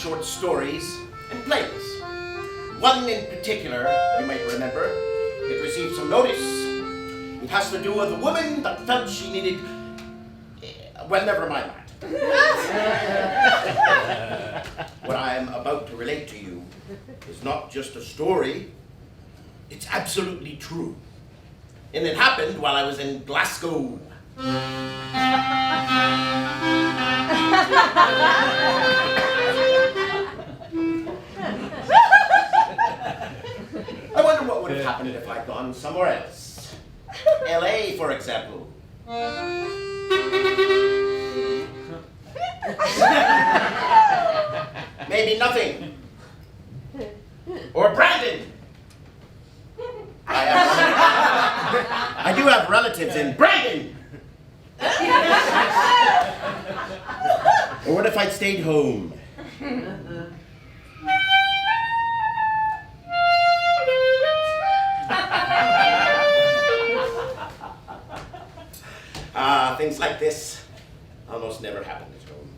short stories and plays. One in particular, you might remember, it received some notice. It has to do with a woman that felt she needed... Well, never mind that. What I am about to relate to you is not just a story, it's absolutely true. And it happened while I was in Glasgow. I wonder what would have happened if I'd gone somewhere else. LA, for example. Maybe nothing. Or Brandon. I do have relatives in Brandon. Or what if I'd stayed home? Things like this almost never happen at home.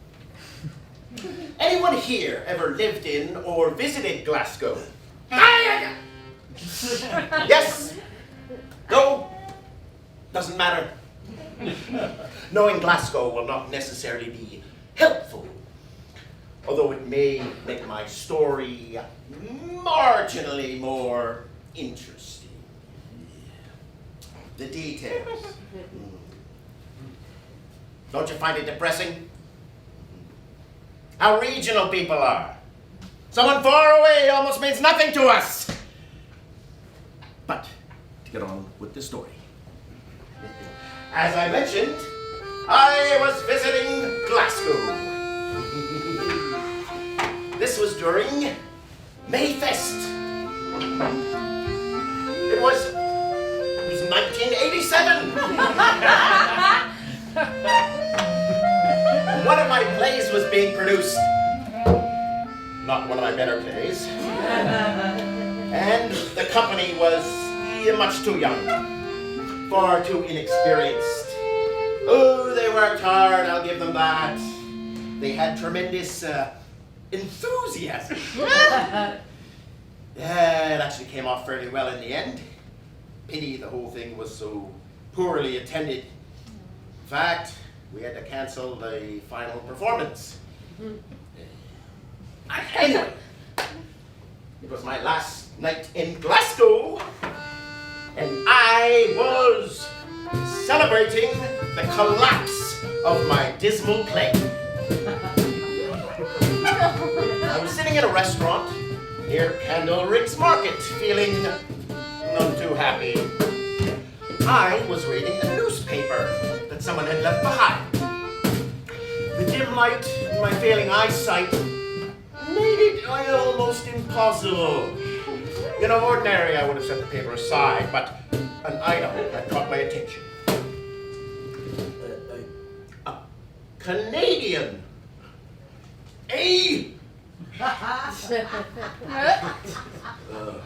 Anyone here ever lived in or visited Glasgow? Yes? No? Doesn't matter. Knowing Glasgow will not necessarily be helpful, although it may make my story marginally more interesting. The details. Don't you find it depressing? How regional people are. Someone far away almost means nothing to us. But to get on with the story. As I mentioned, I was visiting Glasgow. This was during Mayfest. It was 1987. One of my plays was being produced. Not one of my better plays. And the company was much too young. Far too inexperienced. Oh, they worked hard, I'll give them that. They had tremendous enthusiasm. Yeah, it actually came off fairly well in the end. Pity the whole thing was so poorly attended. In fact, we had to cancel the final performance. Anyway, it was my last night in Glasgow, and I was celebrating the collapse of my dismal play. I was sitting in a restaurant near Candleriggs Market, feeling none too happy. I was reading a newspaper that someone had left behind. The dim light and my failing eyesight made it almost impossible. In ordinary, I would have set the paper aside, but an item had caught my attention. A Canadian.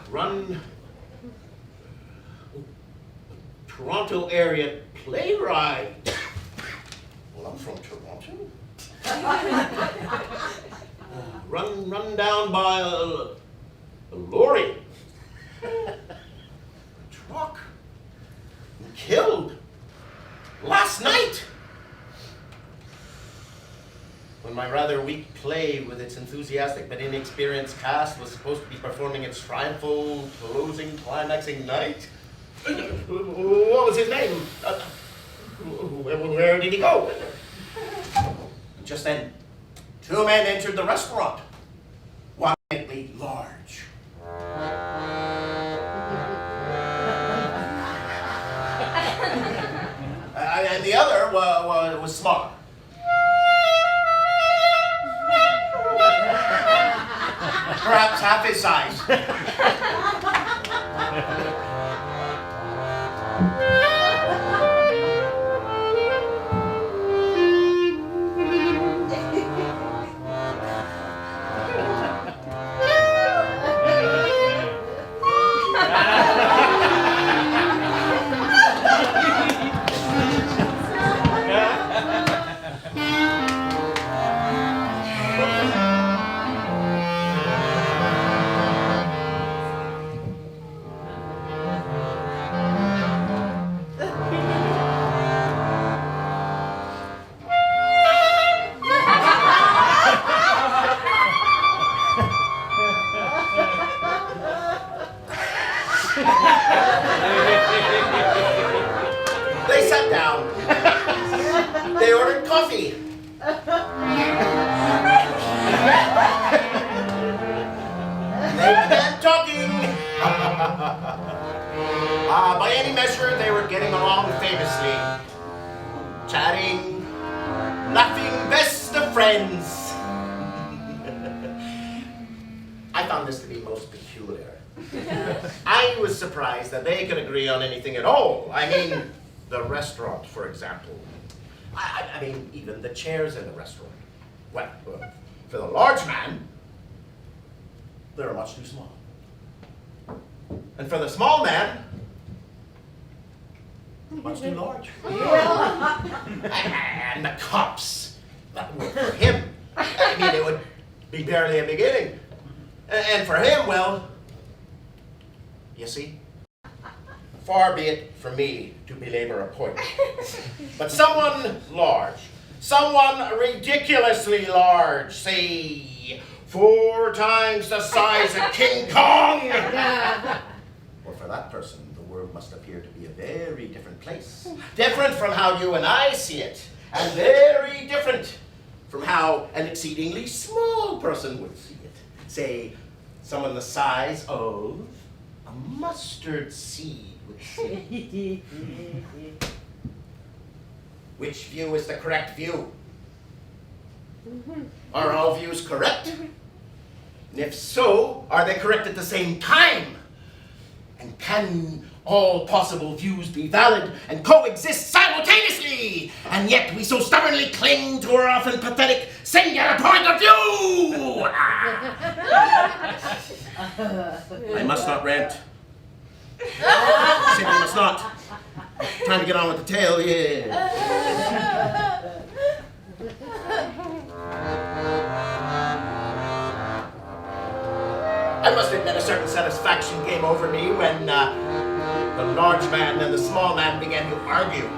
Run Toronto area playwright. Well, I'm from Toronto. Run down by a lorry. A truck. And killed. Last night. When my rather weak play with its enthusiastic but inexperienced cast was supposed to be performing its triumphal, closing, climaxing night. What was his name? Where did he go? Just then, two men entered the restaurant. One eminently large. And the other was smaller. Perhaps half his size. They began talking. By any measure, they were getting along famously. Chatting, laughing, best of friends. I found this to be most peculiar. I was surprised that they could agree on anything at all. I mean, the restaurant, for example. I mean, even the chairs in the restaurant. Well, for the large man, they were much too small. And for the small man, much too large. And the cups, that were for him. I mean, it would be barely a beginning. And for him, well, you see, far be it from me to belabor a point. But someone large, someone ridiculously large, say 4 times the size of King Kong. Well, for that person, the world must appear to be a very different place. Different from how you and I see it, and very different from how an exceedingly small person would see it. Say, someone the size of a mustard seed would see. Which view is the correct view? Are all views correct? And if so, are they correct at the same time? And can all possible views be valid and coexist simultaneously? And yet we so stubbornly cling to our often pathetic singular point of view! I must not rant. Simply must not. Time to get on with the tale, yeah. I must admit a certain satisfaction came over me when the large man and the small man began to argue.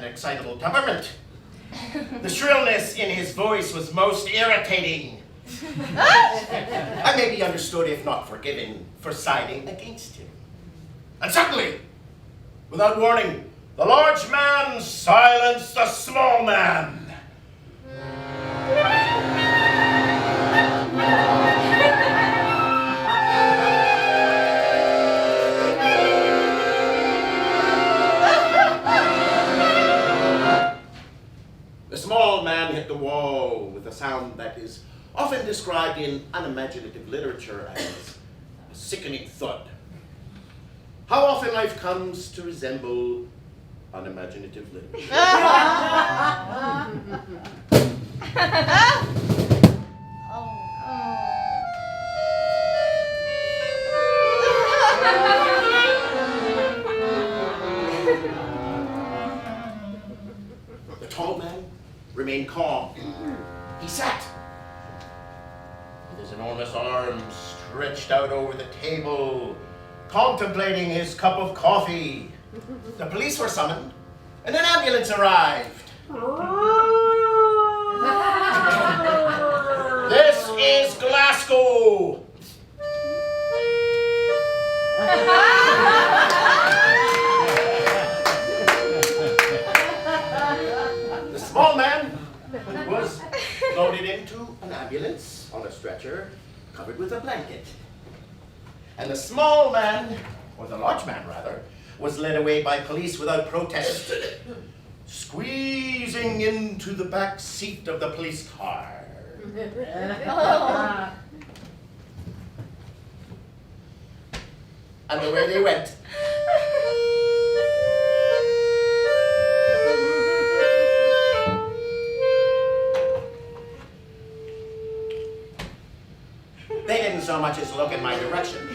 Excitable temperament. The shrillness in his voice was most irritating. I may be understood, if not forgiven, for siding against him. And suddenly, without warning, the large man silenced the small man. The small man hit the wall with a sound that is often described in unimaginative literature as a sickening thud. How often life comes to resemble unimaginative literature. The tall man remained calm. He sat with his enormous arms stretched out over the table, contemplating his cup of coffee. The police were summoned, and an ambulance arrived. This is Glasgow! The small man was loaded into an ambulance on a stretcher covered with a blanket. And the small man, or the large man rather, was led away by police without protest, squeezing into the back seat of the police car. And away they went. They didn't so much as look in my direction.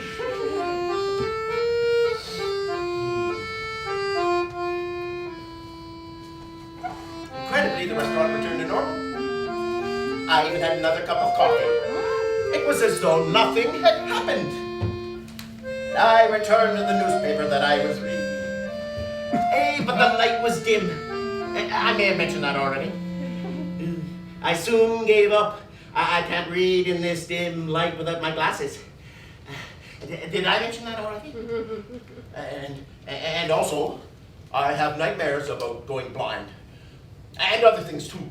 I even had another cup of coffee. It was as though nothing had happened. I returned to the newspaper that I was reading. But the light was dim. I may have mentioned that already. I soon gave up. I can't read in this dim light without my glasses. Did I mention that already? And also, I have nightmares about going blind. And other things too.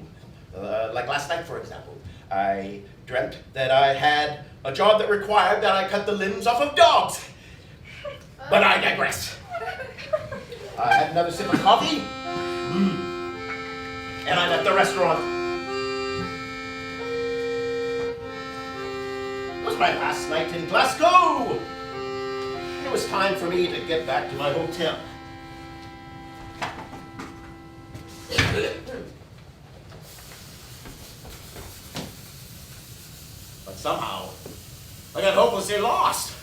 Like last night, for example. I dreamt that I had a job that required that I cut the limbs off of dogs. But I digress. I had another sip of coffee. And I left the restaurant. It was my last night in Glasgow. It was time for me to get back to my hotel. But somehow, I got hopelessly lost.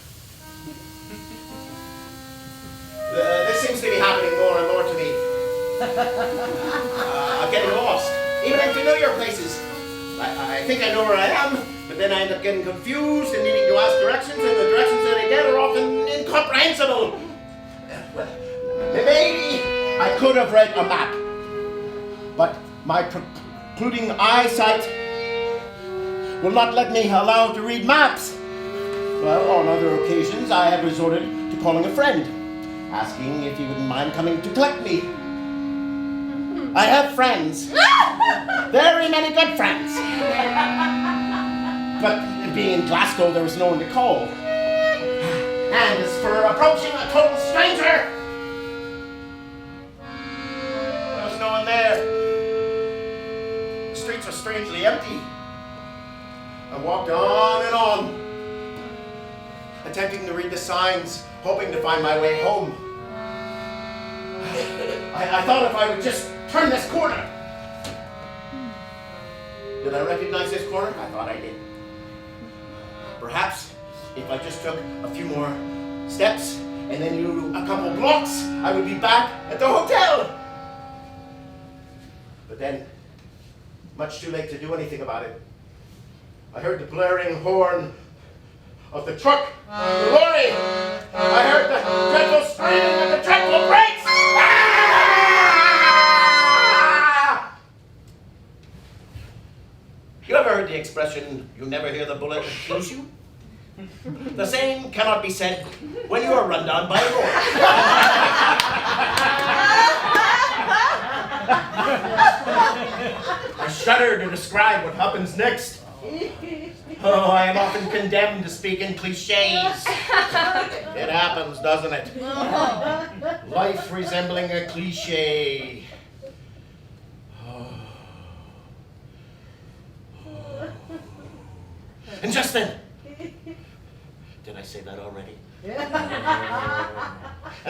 This seems to be happening more and more to me. I'm getting lost, even in familiar places. I think I know where I am, but then I end up getting confused and needing to ask directions, and the directions that I get are often incomprehensible. Maybe I could have read a map, but my precluding eyesight will not let me allow to read maps. Well, on other occasions, I have resorted to calling a friend, asking if he wouldn't mind coming to collect me. I have friends. Very many good friends. But being in Glasgow, there was no one to call. And as for approaching a total stranger, there was no one there. The streets were strangely empty. I walked on and on, attempting to read the signs, hoping to find my way home. I thought if I would just turn this corner. Did I recognize this corner? I thought I did. Perhaps if I just took a few more steps and then a couple blocks, I would be back at the hotel. But then, much too late to do anything about it. I heard the blaring horn of the truck, the lorry. I heard the dreadful screaming of the dreadful brakes. Ah! You ever heard the expression, you never hear the bullet that kills you? The same cannot be said when you are run down by a lorry. I shudder to describe what happens next. Oh, I am often condemned to speak in cliches. It happens, doesn't it? Life resembling a cliche. And just then, did I say that already? And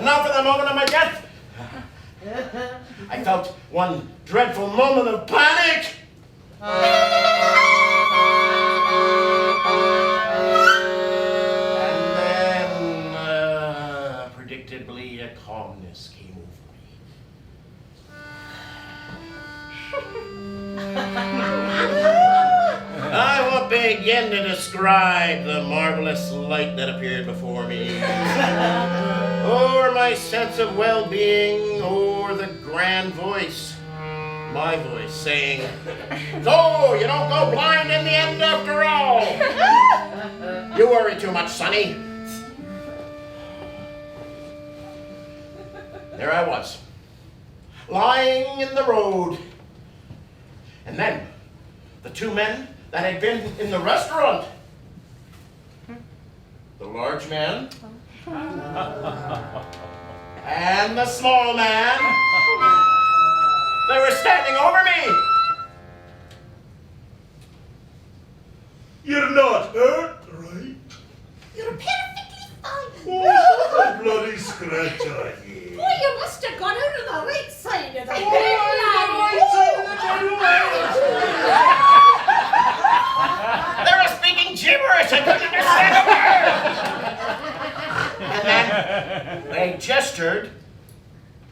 now for the moment of my death. I felt one dreadful moment of panic. And then, predictably, a calmness came over me. I won't begin to describe the marvelous light that appeared before me, or my sense of well-being, or the grand voice, my voice, saying, "So, you don't go blind in the end after all. You worry too much, Sonny." There I was, lying in the road. And then, the two men that had been in the restaurant. The large man and the small man. They were standing over me. You're not hurt, right? You're perfectly fine. Oh, a bloody scratch on you. Boy, you must have got out of the right side of the bed, They were speaking gibberish. I couldn't understand a word. And then they gestured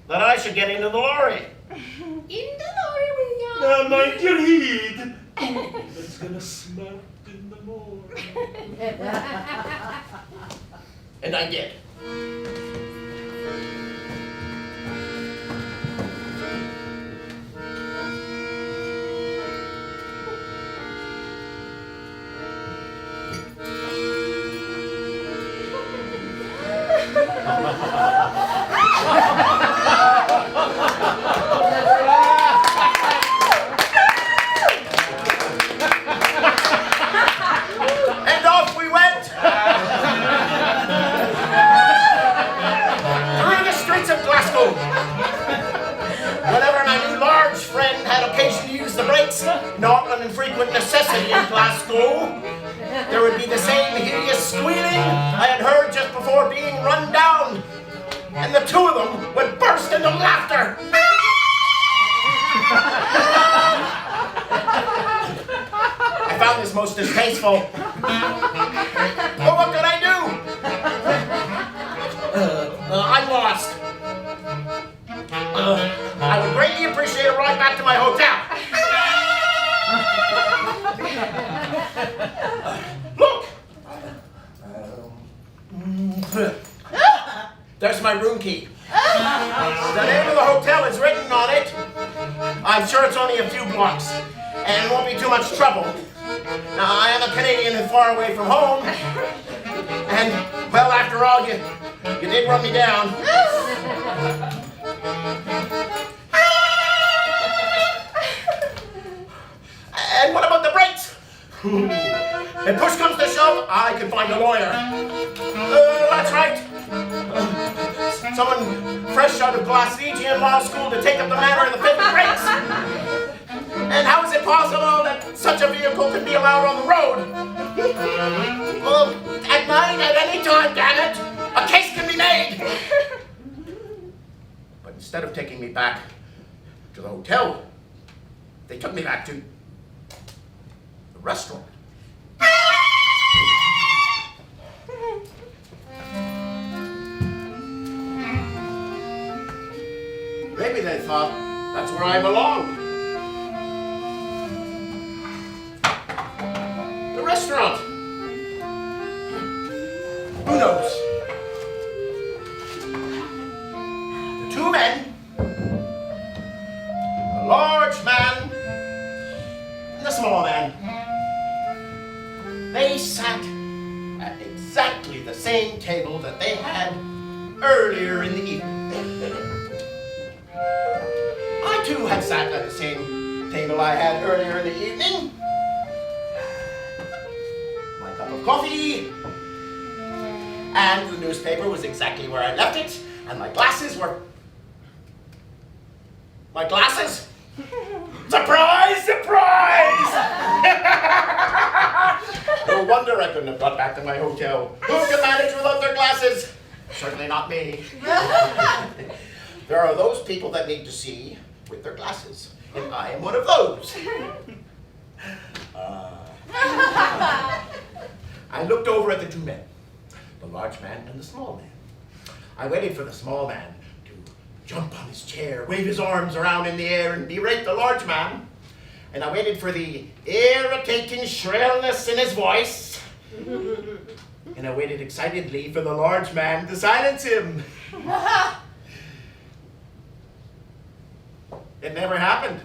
that I should get into the lorry. In the lorry we are. Now mind your head. Let's gonna smell in the morning. And I did. And off we went! Through the streets of Glasgow. Whenever my new large friend had occasion to use the brakes, not an infrequent necessity in Glasgow, there would be the same hideous squealing I had heard just before being run down. And the two of them would burst into laughter. I found this most distasteful. But what could I do? I'm lost. I would greatly appreciate a ride back to my hotel. Look! There's my room key. The name of the hotel is written on it. I'm sure it's only a few blocks, and it won't be too much trouble. Now, I am a Canadian and far away from home, and, well, after all, you did run me down. And what about the brakes? If push comes to shove, I can find a lawyer. That's right. Someone fresh out of Glaswegian Law School to take up the matter of the fit and brakes. And how is it possible that such a vehicle can be allowed on the road? Well, at night, at any time, damn it, a case can be made. But instead of taking me back to the hotel, they took me back to the restaurant. Maybe they thought that's where I belonged. The restaurant. Who knows? The two men, the large man and the small man, they sat at exactly the same table that they had earlier in the evening. I too had sat at the same table I had earlier in the evening. My cup of coffee, and the newspaper was exactly where I left it, and my glasses were... My glasses? Surprise! Surprise! No wonder I couldn't have got back to my hotel. Who can manage without their glasses? Certainly not me. There are those people that need to see with their glasses, and I am one of those. I looked over at the two men, the large man and the small man. I waited for the small man to jump on his chair, wave his arms around in the air, and berate the large man. And I waited for the irritating shrillness in his voice. And I waited excitedly for the large man to silence him. It never happened.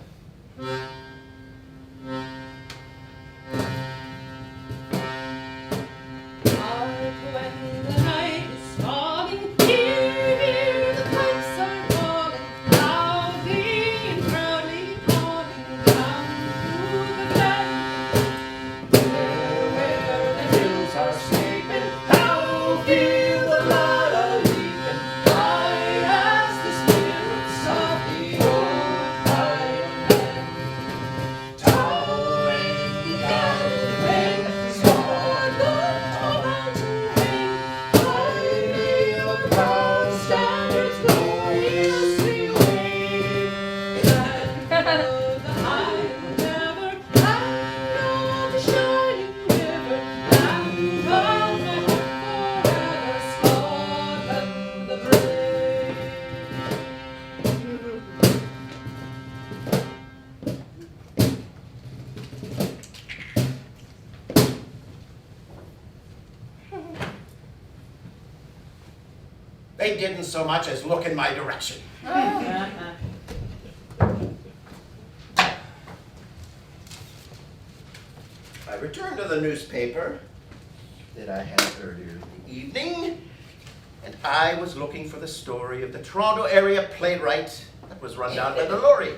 They didn't so much as look in my direction. I returned to the newspaper that I had earlier in the evening, and I was looking for the story of the Toronto area playwright that was run down by the lorry.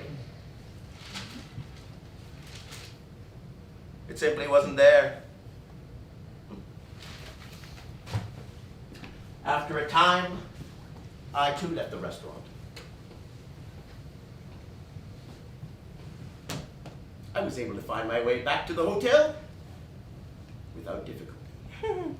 It simply wasn't there. After a time, I too left the restaurant. I was able to find my way back to the hotel without difficulty.